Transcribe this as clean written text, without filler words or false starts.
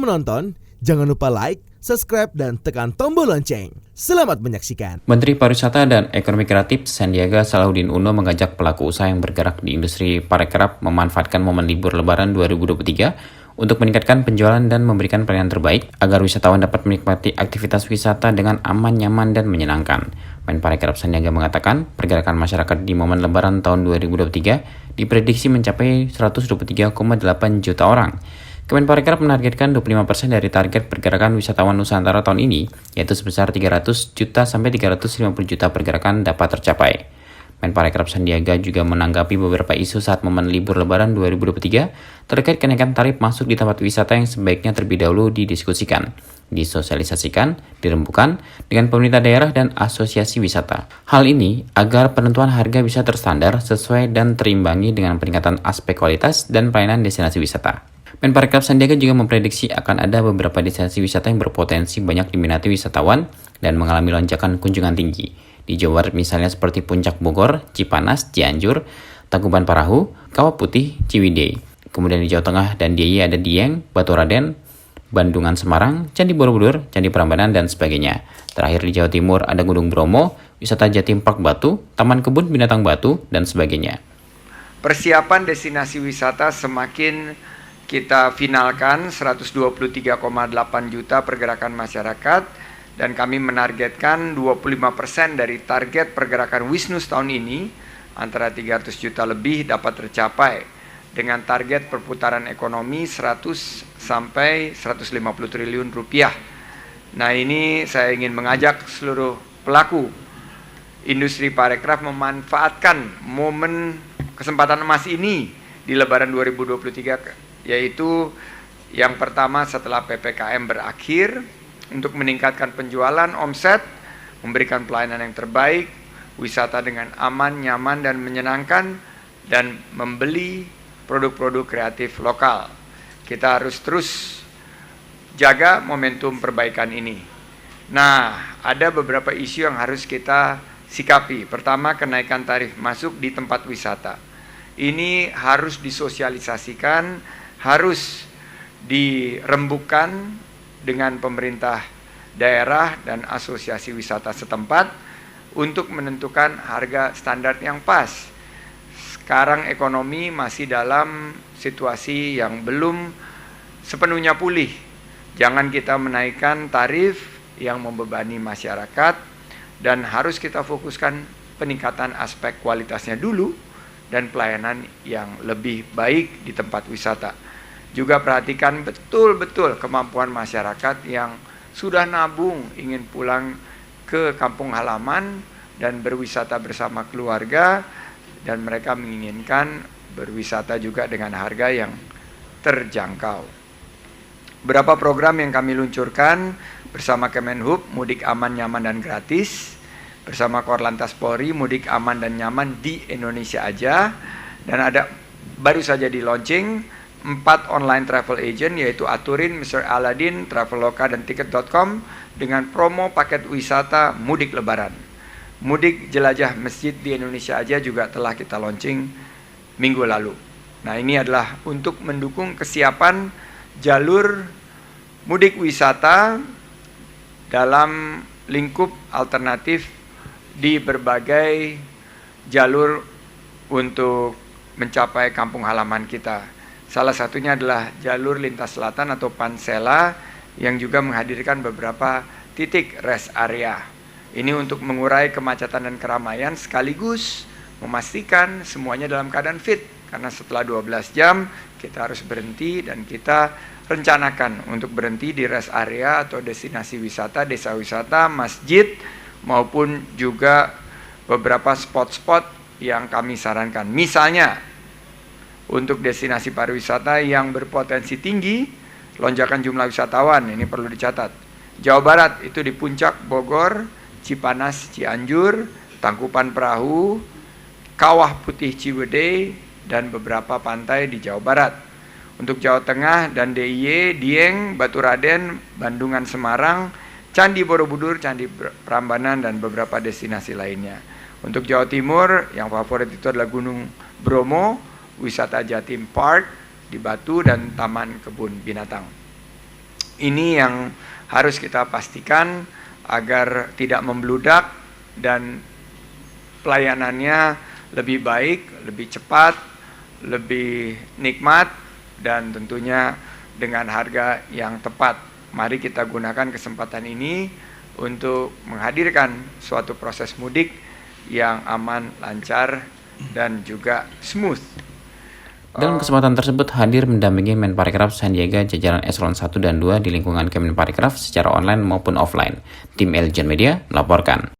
menonton, jangan lupa like, subscribe, dan tekan tombol lonceng. Selamat menyaksikan. Menteri Pariwisata dan Ekonomi Kreatif Sandiaga Salahuddin Uno mengajak pelaku usaha yang bergerak di industri parekraf memanfaatkan momen libur Lebaran 2023 untuk meningkatkan penjualan dan memberikan pelayanan terbaik agar wisatawan dapat menikmati aktivitas wisata dengan aman, nyaman, dan menyenangkan. Menparekraf Sandiaga mengatakan pergerakan masyarakat di momen Lebaran tahun 2023 diprediksi mencapai 123,8 juta orang. Kemenparekraf menargetkan 25% dari target pergerakan wisatawan Nusantara tahun ini, yaitu sebesar 300 juta sampai 350 juta pergerakan dapat tercapai. Menparekraf Sandiaga juga menanggapi beberapa isu saat momen libur Lebaran 2023 terkait kenaikan tarif masuk di tempat wisata yang sebaiknya terlebih dahulu didiskusikan, disosialisasikan, dirembukan dengan pemerintah daerah dan asosiasi wisata. Hal ini agar penentuan harga bisa terstandar sesuai dan terimbangi dengan peningkatan aspek kualitas dan pelayanan destinasi wisata. Menparekraf Sandiaga juga memprediksi akan ada beberapa destinasi wisata yang berpotensi banyak diminati wisatawan dan mengalami lonjakan kunjungan tinggi. Di Jawa Barat misalnya seperti Puncak Bogor, Cipanas, Cianjur, Tangkuban Parahu, Kawah Putih, Ciwidey. Kemudian di Jawa Tengah dan DIY ada Dieng, Baturaden, Bandungan Semarang, Candi Borobudur, Candi Prambanan, dan sebagainya. Terakhir di Jawa Timur ada Gunung Bromo, wisata Jatim Park Batu, Taman Kebun Binatang Batu, dan sebagainya. Persiapan destinasi wisata semakin kita finalkan 123,8 juta pergerakan masyarakat dan kami menargetkan 25% dari target pergerakan Wisnus tahun ini antara 300 juta lebih dapat tercapai dengan target perputaran ekonomi 100 sampai 150 triliun rupiah. Nah, ini saya ingin mengajak seluruh pelaku industri parekraf memanfaatkan momen kesempatan emas ini di Lebaran 2023, yaitu yang pertama setelah PPKM berakhir untuk meningkatkan penjualan, omset, memberikan pelayanan yang terbaik, wisata dengan aman, nyaman, dan menyenangkan, dan membeli produk-produk kreatif lokal. Kita harus terus jaga momentum perbaikan ini. Nah, ada beberapa isu yang harus kita sikapi. Pertama, kenaikan tarif masuk di tempat wisata. Ini harus disosialisasikan, harus dirembukan dengan pemerintah daerah dan asosiasi wisata setempat untuk menentukan harga standar yang pas. Sekarang ekonomi masih dalam situasi yang belum sepenuhnya pulih. Jangan kita menaikkan tarif yang membebani masyarakat dan harus kita fokuskan peningkatan aspek kualitasnya dulu dan pelayanan yang lebih baik di tempat wisata. Juga perhatikan betul-betul kemampuan masyarakat yang sudah nabung ingin pulang ke kampung halaman dan berwisata bersama keluarga, dan mereka menginginkan berwisata juga dengan harga yang terjangkau. Beberapa program yang kami luncurkan bersama Kemenhub, Mudik Aman, Nyaman, dan Gratis, bersama Korlantas Polri, Mudik Aman dan Nyaman di Indonesia aja, dan ada baru saja di launching 4 online travel agent, yaitu Aturin, Mr. Aladin, Traveloka, dan Tiket.com dengan promo paket wisata mudik lebaran. Mudik jelajah masjid di Indonesia aja juga telah kita launching minggu lalu. Nah, ini adalah untuk mendukung kesiapan jalur mudik wisata dalam lingkup alternatif di berbagai jalur untuk mencapai kampung halaman kita. Salah satunya adalah jalur lintas selatan atau Pansela yang juga menghadirkan beberapa titik rest area. Ini untuk mengurai kemacetan dan keramaian sekaligus memastikan semuanya dalam keadaan fit. Karena setelah 12 jam kita harus berhenti dan kita rencanakan untuk berhenti di rest area atau destinasi wisata, desa wisata, masjid, maupun juga beberapa spot-spot yang kami sarankan. Misalnya, untuk destinasi pariwisata yang berpotensi tinggi, lonjakan jumlah wisatawan, ini perlu dicatat. Jawa Barat itu di Puncak Bogor, Cipanas, Cianjur, Tangkuban Perahu, Kawah Putih Ciwidey, dan beberapa pantai di Jawa Barat. Untuk Jawa Tengah dan DIY, Dieng, Baturaden, Bandungan Semarang, Candi Borobudur, Candi Prambanan, dan beberapa destinasi lainnya. Untuk Jawa Timur, yang favorit itu adalah Gunung Bromo, wisata Jatim Park di Batu, dan Taman Kebun Binatang. Ini yang harus kita pastikan agar tidak membludak dan pelayanannya lebih baik, lebih cepat, lebih nikmat, dan tentunya dengan harga yang tepat. Mari kita gunakan kesempatan ini untuk menghadirkan suatu proses mudik yang aman, lancar, dan juga smooth. Dalam kesempatan tersebut hadir mendampingi Menparekraf Sandiaga jajaran eselon 1 dan 2 di lingkungan Kemenparekraf secara online maupun offline. Tim Eljan Media melaporkan.